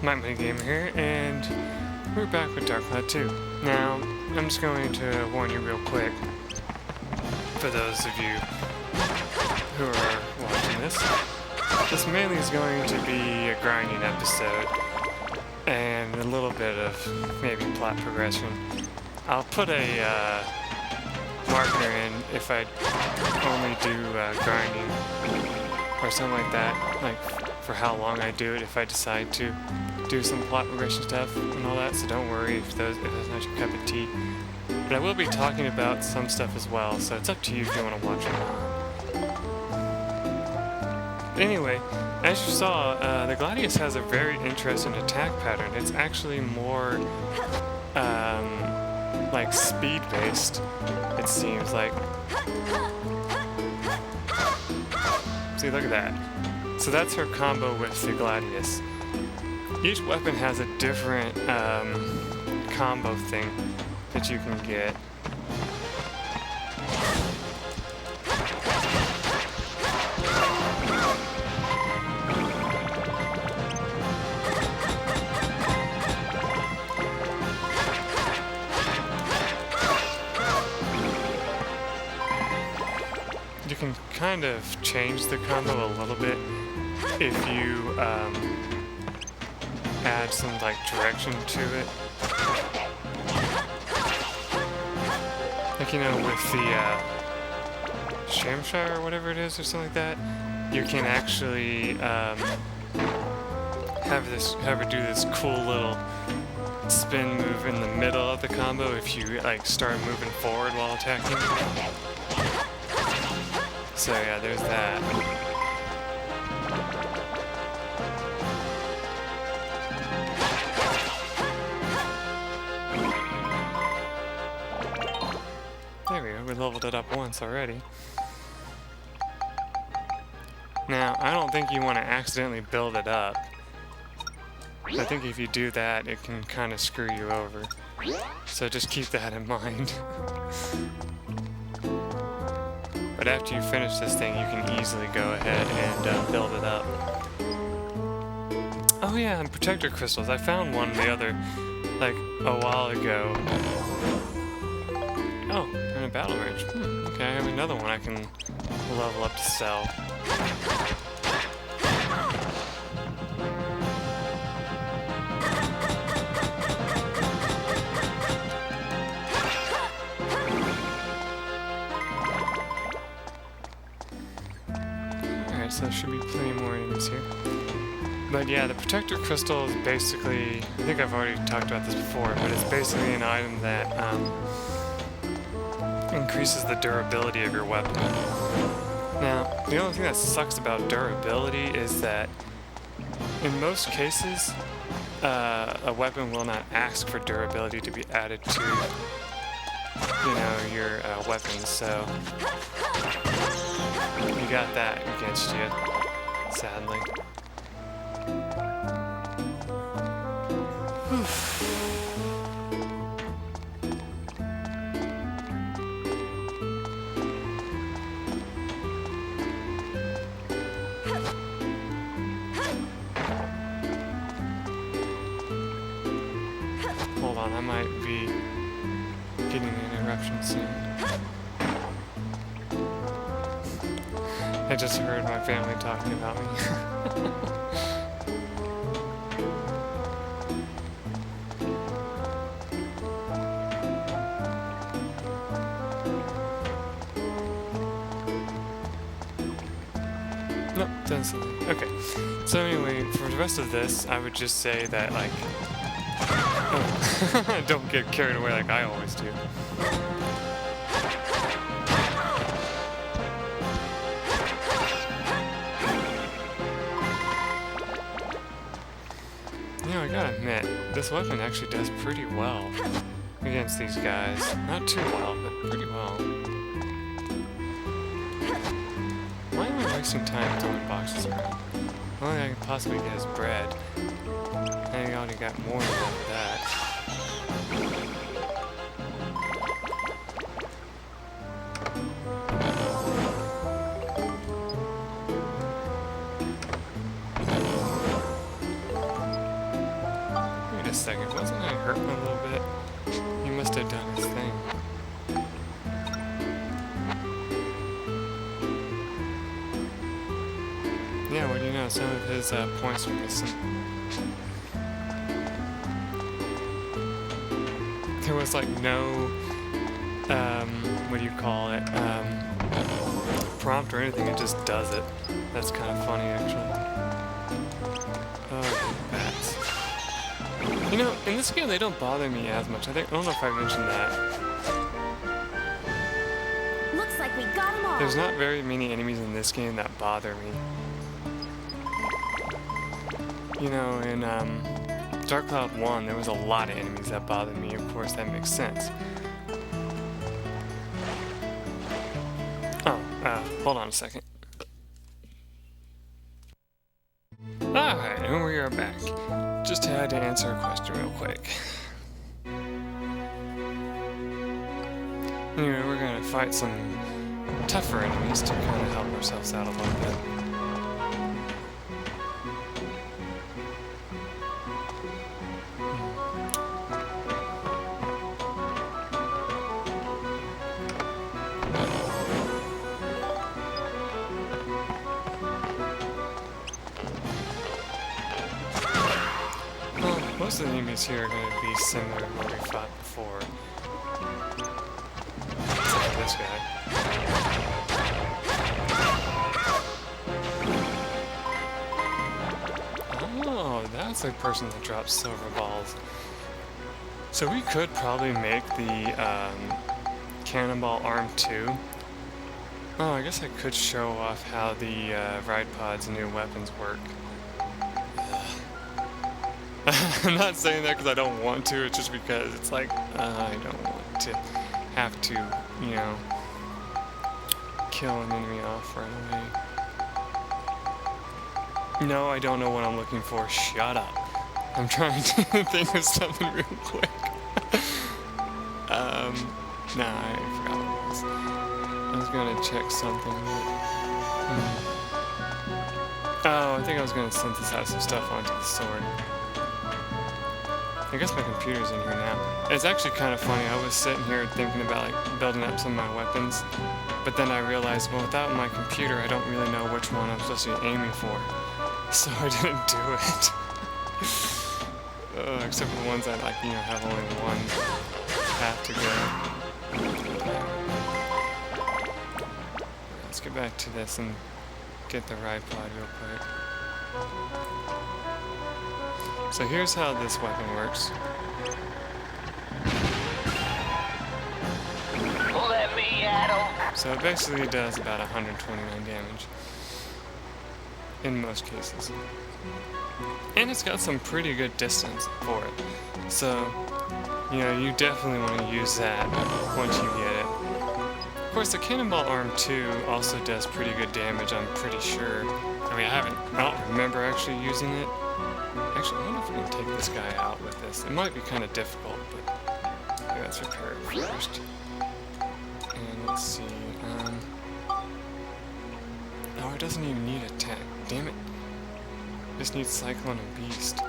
MikeMoneyGMR here, and we're back with Dark Cloud 2. Now, I'm just going to warn you real quick, for those of you who are watching this. This mainly is going to be a grinding episode, and a little bit of maybe plot progression. I'll put a marker in if I only do grinding or something like that, like for how long I do it if I decide to do some plot progression stuff and all that, so don't worry if that's not your cup of tea. But I will be talking about some stuff as well, so it's up to you if you want to watch it or not. But anyway, as you saw, the Gladius has a very interesting attack pattern. It's actually more like speed-based, it seems like. See, look at that. So that's her combo with the Gladius. Each weapon has a different combo thing that you can get. You can kind of change the combo a little bit if you add some like direction to it. Like, you know, with the Shamshire or whatever it is or something like that, you can actually have her do this cool little spin move in the middle of the combo if you like start moving forward while attacking. So yeah, there's that. There we go, we leveled it up once already. Now, I don't think you want to accidentally build it up. I think if you do that, it can kind of screw you over. So just keep that in mind. But after you finish this thing, you can easily go ahead and build it up. Oh yeah, and protector crystals. I found one the other, like, a while ago. Oh, in a battle range. Okay, I have another one I can level up to sell. So there should be plenty more enemies here. But yeah, the protector crystal is basically, I think I've already talked about this before, but it's basically an item that increases the durability of your weapon. Now, the only thing that sucks about durability is that in most cases, a weapon will not ask for durability to be added to, you know, your weapons, so you got that against you, sadly. Hold on, I might be getting an interruption soon. I just heard my family talking about me. Nope, done something. Okay. So anyway, for the rest of this, I would just say that, like, oh, don't get carried away like I always do. You know, I gotta admit, this weapon actually does pretty well against these guys. Not too well, but pretty well. Why am I wasting time throwing boxes around? The only thing I can possibly get is bread. I already got more than enough of that. second. Wasn't I hurting a little bit? He must have done his thing. Yeah, what do you know? Some of his points were missing. There was like no, what do you call it? Prompt or anything. It just does it. That's kind of funny, actually. Oh, bats. You know, in this game, they don't bother me as much. I don't know if I mentioned that. Looks like we got them all. There's not very many enemies in this game that bother me. You know, in Dark Cloud 1, there was a lot of enemies that bothered me. Of course, that makes sense. Oh, hold on a second. Alright, and we are back. Just had to answer a question real quick. Anyway, we're gonna fight some tougher enemies to kind of help ourselves out a little bit. Most of the enemies here are going to be similar to what we fought before. Except for this guy. Oh, that's a person that drops silver balls. So we could probably make the Cannonball Arm 2. Oh, I guess I could show off how the Ride Pod's new weapons work. I'm not saying that because I don't want to, it's just because it's like, I don't want to have to, you know, kill an enemy off right away. No, I don't know what I'm looking for. Shut up. I'm trying to think of something real quick. Nah, I forgot what it was. I was gonna check something. Oh, I think I was gonna synthesize some stuff onto the sword. I guess my computer's in here now. It's actually kind of funny. I was sitting here thinking about like building up some of my weapons, but then I realized, well, without my computer, I don't really know which one I'm supposed to be aiming for, so I didn't do it. Except for the ones that, like, you know, have only one path to go. Let's get back to this and get the Ride Pod real quick. So here's how this weapon works. Let me at 'em. So it basically does about 129 damage. In most cases. And it's got some pretty good distance for it. So, you know, you definitely want to use that once you get it. Of course, the Cannonball Arm 2 also does pretty good damage, I'm pretty sure. I mean, I don't remember actually using it. Actually, I wonder if we can take this guy out with this. It might be kind of difficult, but okay, let's repair it first. And let's see. Oh, it doesn't even need attack. Damn it. It just needs Cyclone and Beast.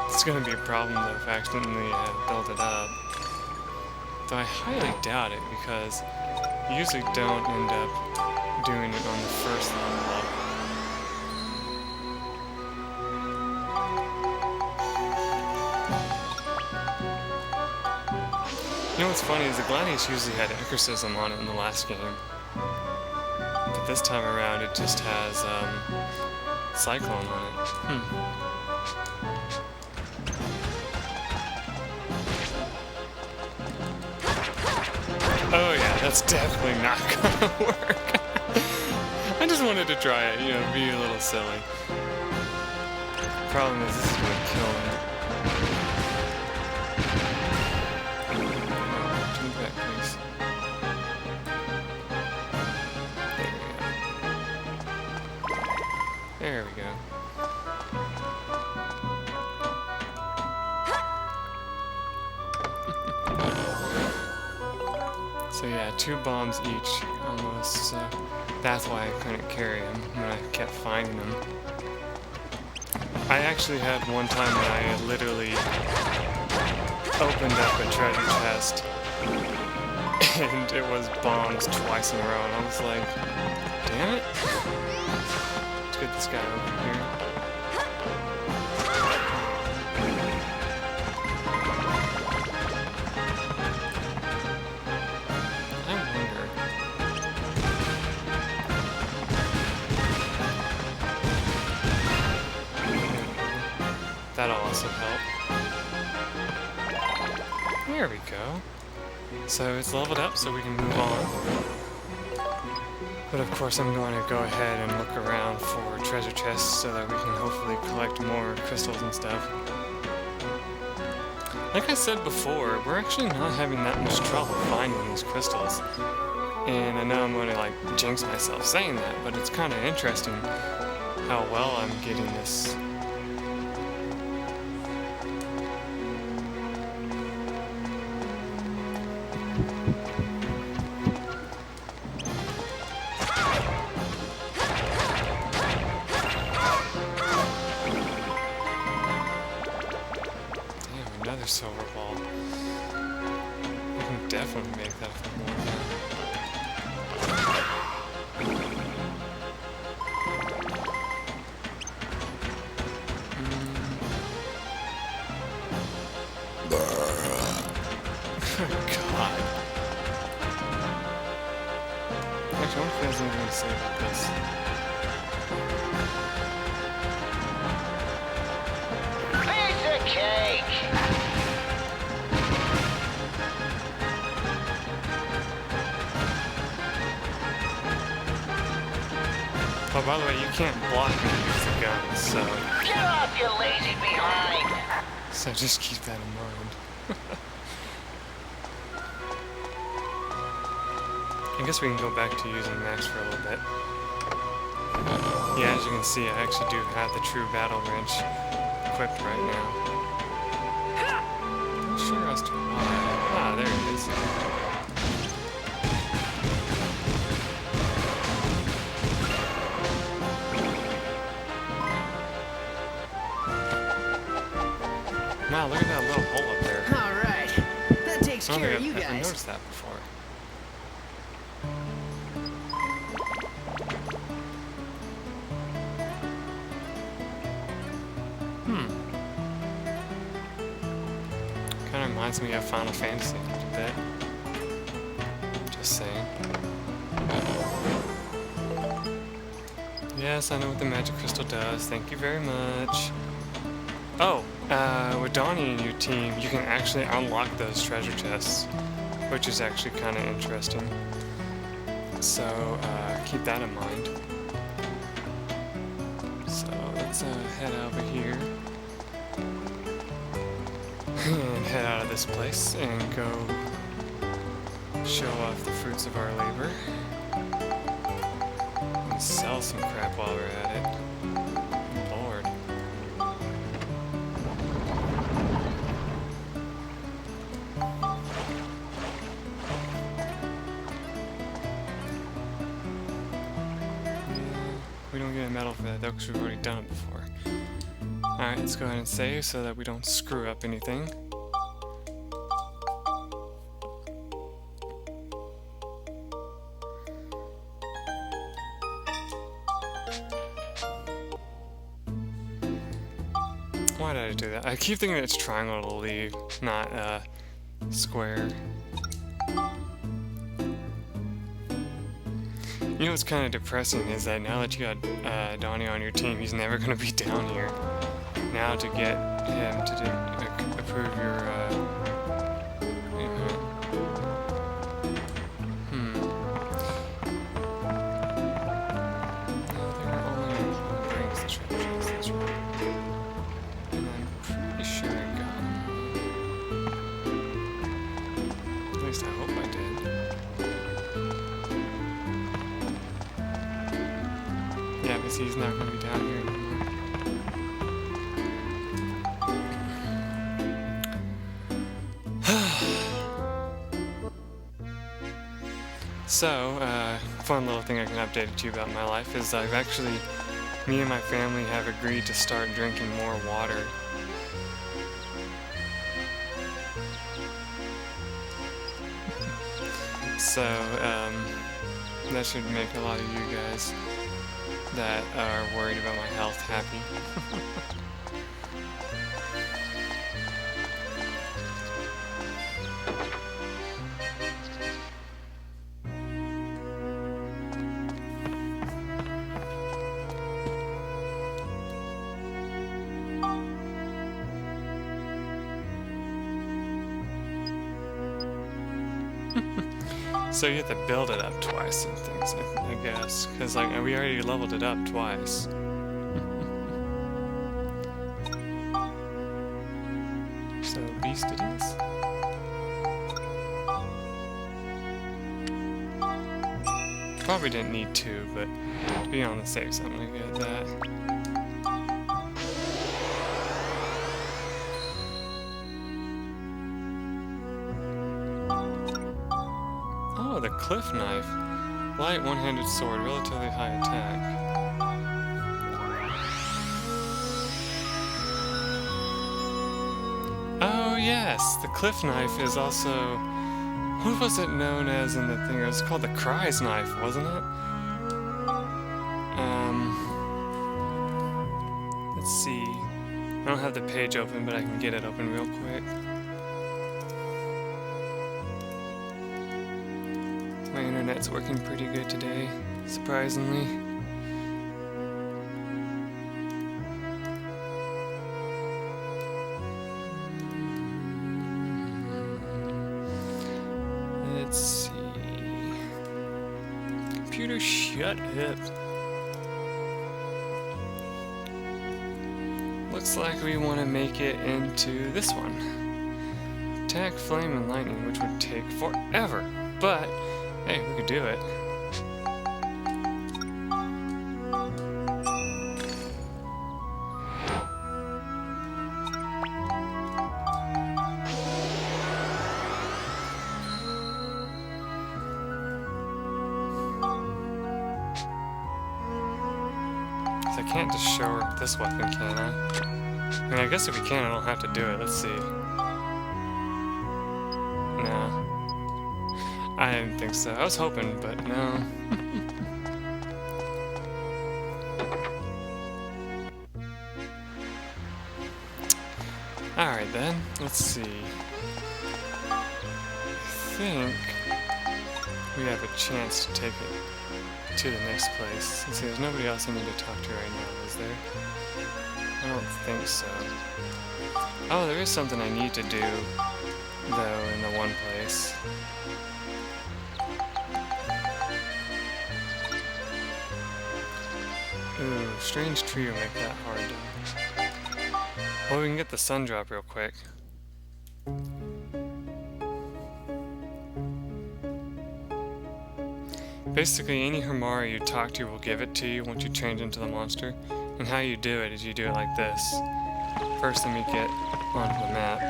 It's gonna be a problem though if I accidentally build it up. Though I highly doubt it, because you usually don't end up doing it on the first level up. You know what's funny is the Gladius usually had Exorcism on it in the last game. But this time around it just has Cyclone on it. Oh yeah, that's definitely not gonna work. I just wanted to try it, you know, be a little silly. Problem is, this is gonna kill me. Turn back, please. There we go. So So yeah, 2 bombs each almost, so that's why I couldn't carry them when I kept finding them. I actually had one time when I had literally opened up a treasure chest and it was bombs twice in a row and I was like, damn it. Let's get this guy over here. That'll also help. There we go. So it's leveled up so we can move on. But of course I'm going to go ahead and look around for treasure chests so that we can hopefully collect more crystals and stuff. Like I said before, we're actually not having that much trouble finding these crystals. And I know I'm going to like jinx myself saying that, but it's kind of interesting how well I'm getting this. Another silver ball. We can definitely make that for more now. God. Actually, I wonder if there's anything to say about this. Piece of cake! Oh, by the way, you can't block me with the gun, so... Get off your lazy behind! So just keep that in mind. I guess we can go back to using Max for a little bit. Yeah, as you can see, I actually do have the true battle wrench equipped right now. Sure as to why. Ah, there it is. Wow, look at that little hole up there. Alright, that takes I don't care think of you I've ever guys. noticed that before. Kind of reminds me of Final Fantasy a bit. Just saying. Yes, I know what the magic crystal does. Thank you very much. Oh, with Donnie and your team, you can actually unlock those treasure chests, which is actually kind of interesting. So, keep that in mind. So, let's head over here and head out of this place and go show off the fruits of our labor and sell some crap while we're at it. Lord. We don't get a medal for that though, because we've already done it before. Alright, let's go ahead and save so that we don't screw up anything. Why did I do that? I keep thinking it's triangle to leave, not square. You know what's kind of depressing is that now that you got Donnie on your team, he's never going to be down here. Now to get him to approve your... No, they're only in brings the treasures, that's right. And I'm pretty sure I got him. At least I hope I did. Yeah, because he's not going to be down here anymore. So, fun little thing I can update to you about my life is me and my family have agreed to start drinking more water. So, that should make a lot of you guys that are worried about my health happy. So you have to build it up twice and things, I guess, because like we already leveled it up twice. So beast it is. Probably didn't need two, but be on the safe side, I'm gonna get that. Oh, the cliff knife. Light one-handed sword, relatively high attack. Oh yes, the cliff knife is also... What was it known as in the thing? It was called the Cry's knife, wasn't it? Let's see. I don't have the page open, but I can get it open real quick. My internet's working pretty good today, surprisingly. Let's see. Computer, shut up. Looks like we want to make it into this one. Attack, flame, and lightning, which would take forever, but hey, we could do it. So I can't just show her this weapon, can I? I mean, I guess if we can, I don't have to do it. Let's see. No. I didn't think so. I was hoping, but no. Alright then, let's see. I think we have a chance to take it to the next place. Let's see, there's nobody else I need to talk to right now, is there? I don't think so. Oh, there is something I need to do, though, in the one place. Ooh, strange tree will make that hard though. Well, we can get the sun drop real quick. Basically, any Hamara you talk to will give it to you once you change into the monster. And how you do it is you do it like this. First, let me get onto the map.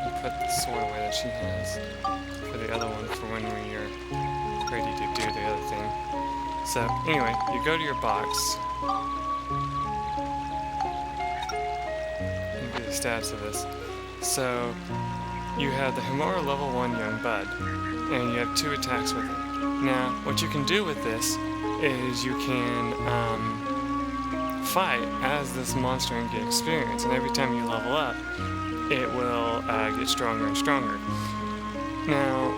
And put the sword away that she has for the other one for when we are ready to do the other thing. So, anyway, you go to your box. You get the stats of this. So, you have the Hamara level 1 Young Bud, and you have 2 attacks with it. Now, what you can do with this is you can fight as this monster and get experience, and every time you level up, it will get stronger and stronger. Now,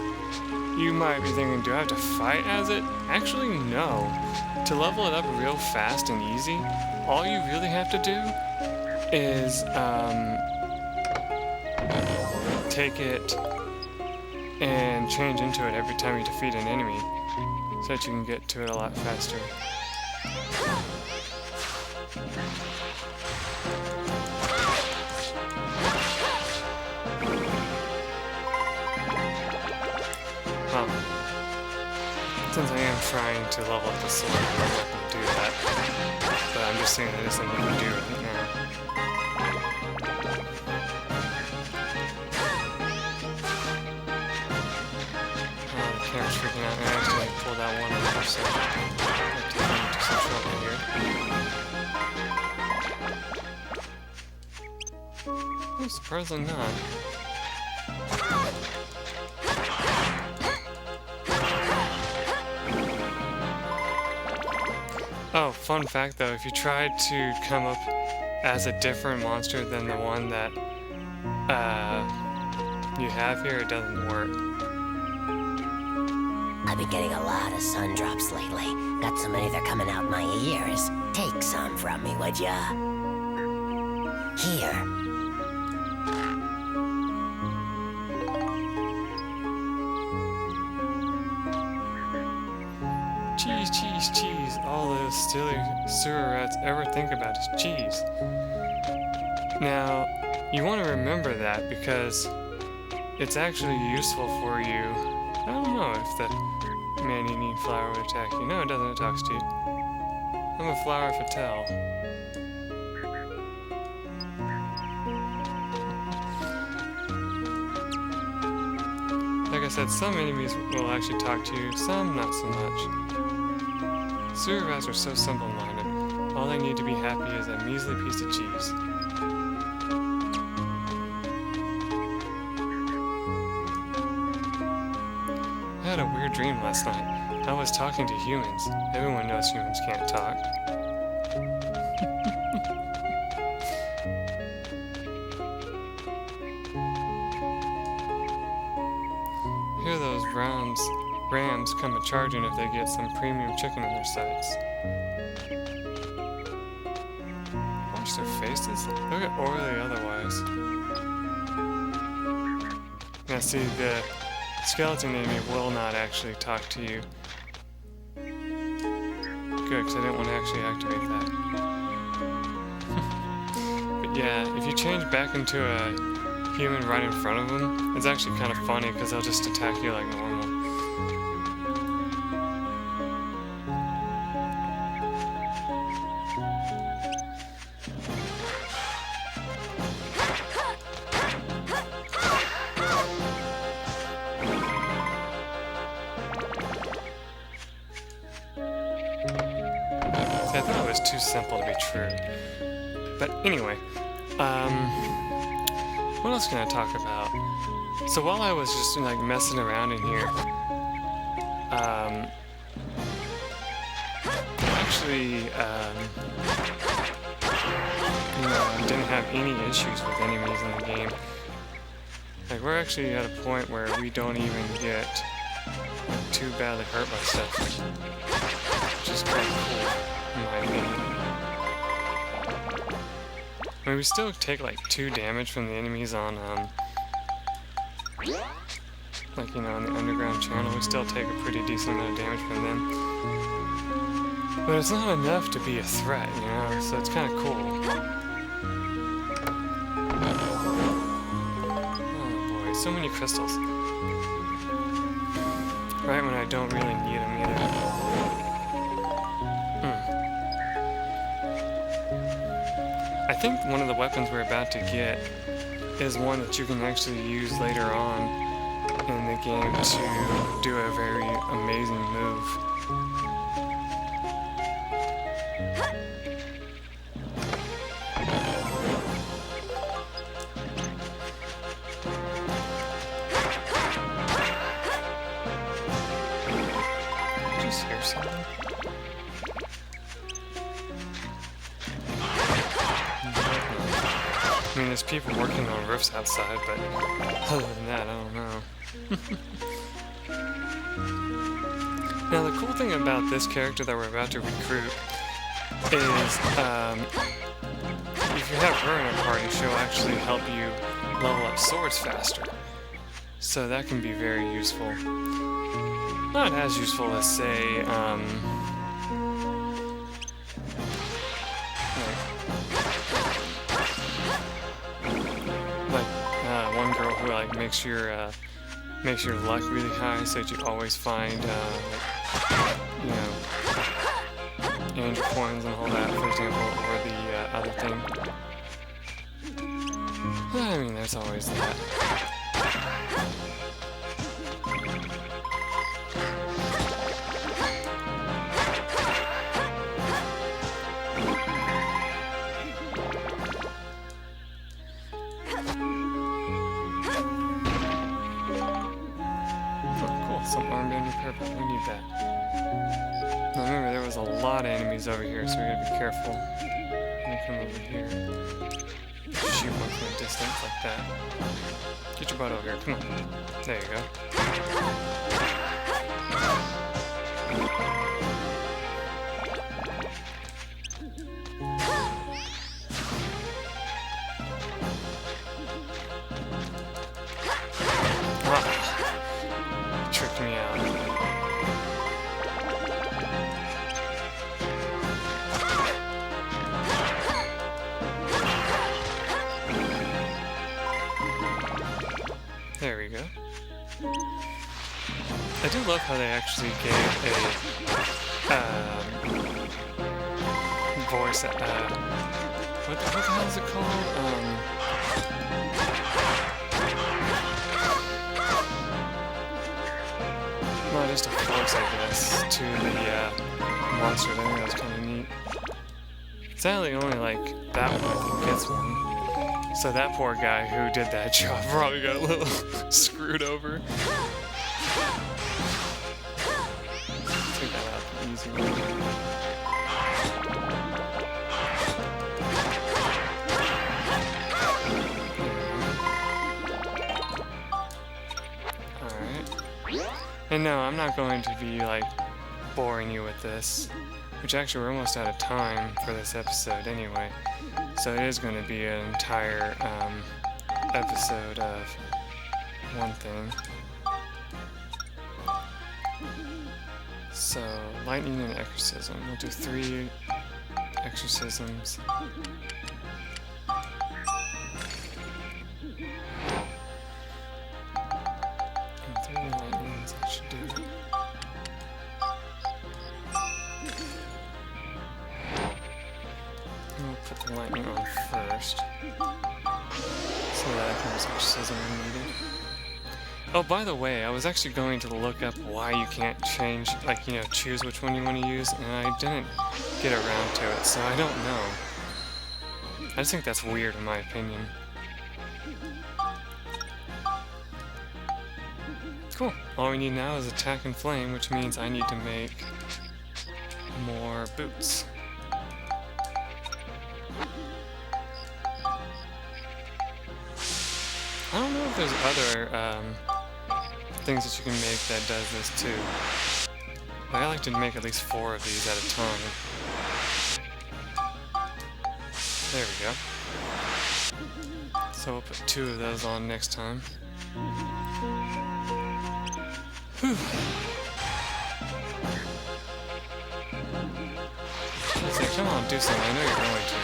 you might be thinking, do I have to fight as it? Actually, no. To level it up real fast and easy, all you really have to do is take it and change into it every time you defeat an enemy, so that you can get to it a lot faster. Since I am trying to level up the sword, I'm not going to do that. But I'm just saying that is something you can do right now. camera's freaking out and I accidentally pulled out one over, so I'm taking into some trouble here. Oh, surprisingly not. Oh, fun fact though, if you tried to come up as a different monster than the one that you have here, it doesn't work. I've been getting a lot of sun drops lately. Got so many they're coming out my ears. Take some from me, would ya? Here. Cheese, cheese, cheese. All those silly sewer rats ever think about is cheese. Now, you want to remember that because it's actually useful for you. I don't know if the man-eating flower would attack you. No, it doesn't. It talks to you. I'm a flower fatale. Like I said, some enemies will actually talk to you, some not so much. Sewer rats are so simple-minded. All they need to be happy is a measly piece of cheese. I had a weird dream last night. I was talking to humans. Everyone knows humans can't talk. Hear those rams come a-charging if they get some premium chicken in their sights. Watch their faces? Look at oily otherwise. Now see, the skeleton enemy will not actually talk to you. Good, because I didn't want to actually activate that. But yeah, if you change back into a human right in front of them, it's actually kind of funny because they'll just attack you like normal. See, I thought it was too simple to be true. But anyway, what else can I talk about? So while I was just like messing around in here, actually, didn't have any issues with enemies in the game. Like we're actually at a point where we don't even get too badly hurt by stuff, which is kind of cool, in my opinion. I mean, we still take like 2 damage from the enemies on, like, you know, on the underground channel. We still take a pretty decent amount of damage from them. But it's not enough to be a threat, you know, so it's kind of cool. Oh boy, so many crystals. Right when I don't really need them either. I think one of the weapons we're about to get is one that you can actually use later on in the game to do a very amazing move. Did you just hear something? I mean, there's people working on roofs outside, but other than that, I don't know. Now, the cool thing about this character that we're about to recruit is, if you have her in a party, she'll actually help you level up swords faster. So that can be very useful. Not as useful as, say, one girl who like makes your luck really high, so that you always find you know, angel coins and all that, for example, or the other thing. I mean, there's always that. Welcome, armband repair, but we need that. Now remember, there was a lot of enemies over here, so we gotta be careful. Let me come over here. Shoot one from a distance like that. Get your butt over here, come on. There you go. Tricked me out. There we go. I do love how they actually gave a voice. What the hell is it called? Well, just a voice, I guess, to the monster. I think that was kind of neat. Sadly, only like that one I think gets one. So that poor guy who did that job probably got a little screwed over. Take that out the easy way. Alright. And no, I'm not going to be like boring you with this. Which actually we're almost out of time for this episode anyway. So it is going to be an entire episode of one thing. So, lightning and exorcism. We'll do 3 exorcisms. And 3 lightnings, I should do. We'll put the lightning on first, so that I can use exorcism when needed. Oh, by the way, I was actually going to look up why you can't change, like, you know, choose which one you want to use, and I didn't get around to it, so I don't know. I just think that's weird in my opinion. Cool. All we need now is attack and flame, which means I need to make more boots. I don't know if there's other things that you can make that does this too. But I like to make at least 4 of these at a time. There we go. So we'll put 2 of those on next time. Whew. Say, come on, do something. I know you're going to.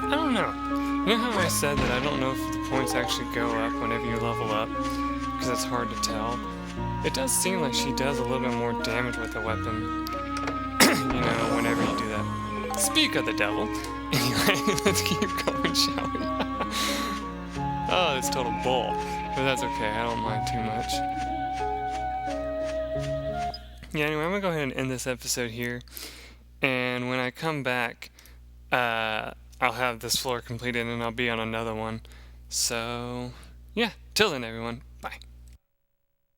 I don't know. You know how I said that I don't know if the points actually go up whenever you level up? Because it's hard to tell. It does seem like she does a little bit more damage with the weapon. You know, whenever you do that. Speak of the devil. Anyway, let's keep going, shall we? Oh, it's total bull. But that's okay, I don't mind too much. Yeah, anyway, I'm going to go ahead and end this episode here. And when I come back, I'll have this floor completed and I'll be on another one. So, yeah, till then everyone.